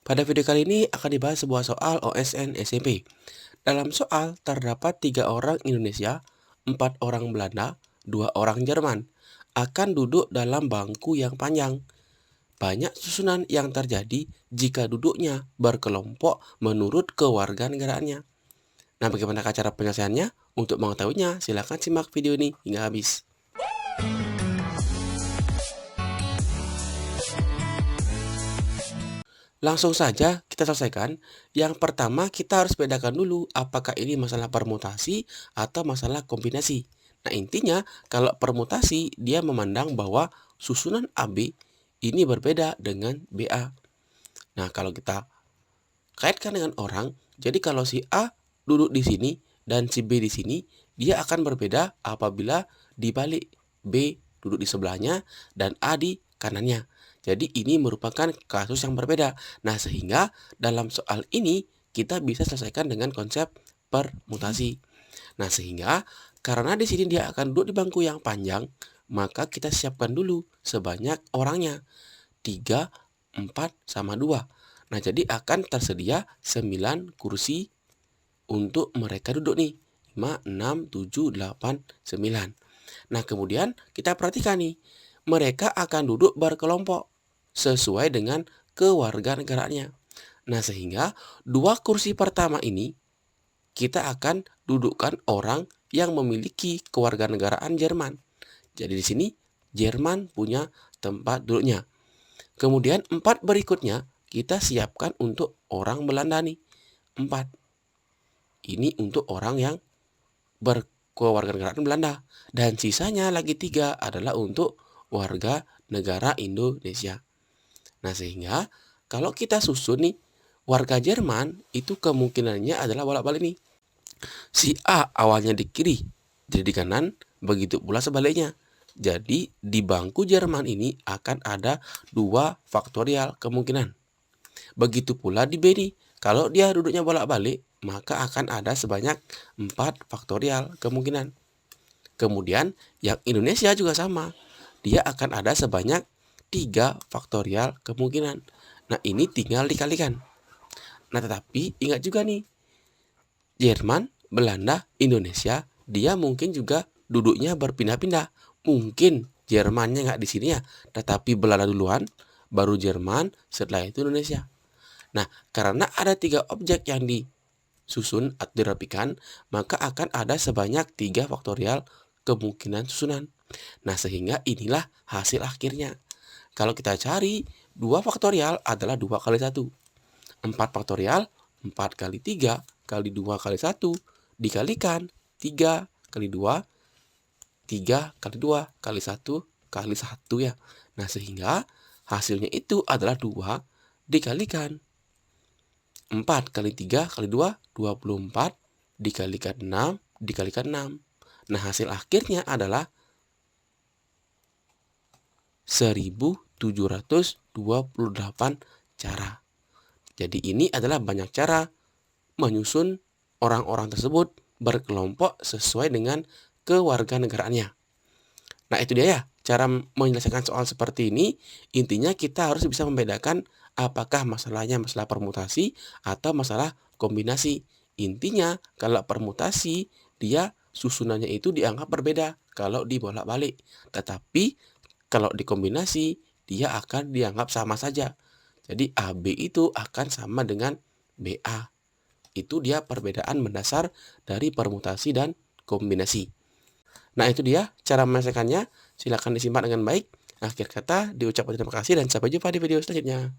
Pada video kali ini akan dibahas sebuah soal OSN SMP. Dalam soal terdapat 3 orang Indonesia, 4 orang Belanda, 2 orang Jerman akan duduk dalam bangku yang panjang. Banyak susunan yang terjadi jika duduknya berkelompok menurut kewarganegaraannya. Nah, bagaimana cara penyelesaiannya? Untuk mengetahuinya, silakan simak video ini hingga habis. Langsung saja kita selesaikan. Yang pertama kita harus bedakan dulu apakah ini masalah permutasi atau masalah kombinasi. Nah, intinya kalau permutasi dia memandang bahwa susunan AB ini berbeda dengan BA. Nah, kalau kita kaitkan dengan orang, jadi kalau si A duduk di sini dan si B di sini, dia akan berbeda apabila dibalik. B duduk di sebelahnya dan A di kanannya. Jadi ini merupakan kasus yang berbeda. Nah, sehingga dalam soal ini kita bisa selesaikan dengan konsep permutasi. Nah, sehingga karena di sini dia akan duduk di bangku yang panjang, maka kita siapkan dulu sebanyak orangnya. 3, 4, sama 2. Nah, jadi akan tersedia 9 kursi untuk mereka duduk nih. 5, 6, 7, 8, 9. Nah, kemudian kita perhatikan nih. Mereka akan duduk berkelompok sesuai dengan kewarganegaraannya. Nah, sehingga 2 kursi pertama ini kita akan dudukkan orang yang memiliki kewarganegaraan Jerman. Jadi di sini Jerman punya tempat duduknya. Kemudian 4 berikutnya kita siapkan untuk orang Belanda nih. 4. Ini untuk orang yang berkewarganegaraan Belanda. Dan sisanya lagi 3 adalah untuk warga negara Indonesia. Nah, sehingga kalau kita susun nih, warga Jerman itu kemungkinannya adalah bolak-balik nih. Si A awalnya di kiri, jadi di kanan, begitu pula sebaliknya. Jadi di bangku Jerman ini akan ada 2 faktorial kemungkinan. Begitu pula di B nih, kalau dia duduknya bolak-balik, maka akan ada sebanyak 4 faktorial kemungkinan. Kemudian yang Indonesia juga sama, dia akan ada sebanyak 3 faktorial kemungkinan. Nah, ini tinggal dikalikan. Nah, tetapi ingat juga nih, Jerman, Belanda, Indonesia, dia mungkin juga duduknya berpindah-pindah. Mungkin Jermannya nggak di sini ya, tetapi Belanda duluan, baru Jerman, setelah itu Indonesia. Nah, karena ada 3 objek yang disusun atau dirapikan, maka akan ada sebanyak 3 faktorial kemungkinan susunan. Nah, sehingga inilah hasil akhirnya. Kalau kita cari 2 faktorial adalah 2 kali 1. 4 faktorial, 4 kali 3 kali 2 kali 1 dikalikan 3 kali 2, 3 kali 2 kali 1 kali 1 ya. Nah, sehingga hasilnya itu adalah 2 dikalikan 4 kali 3 kali 2, 24 dikalikan 6 dikalikan 6. Nah, hasil akhirnya adalah 1728 cara. Jadi ini adalah banyak cara menyusun orang-orang tersebut berkelompok sesuai dengan kewarganegaraannya. Nah, itu dia ya, cara menyelesaikan soal seperti ini. Intinya kita harus bisa membedakan apakah masalahnya masalah permutasi atau masalah kombinasi. Intinya kalau permutasi dia susunannya itu dianggap berbeda kalau dibolak-balik. Tetapi kalau dikombinasi dia akan dianggap sama saja. Jadi AB itu akan sama dengan BA. Itu dia perbedaan mendasar dari permutasi dan kombinasi. Nah, itu dia cara menyelesaikannya. Silakan disimak dengan baik. Akhir kata diucapkan terima kasih dan sampai jumpa di video selanjutnya.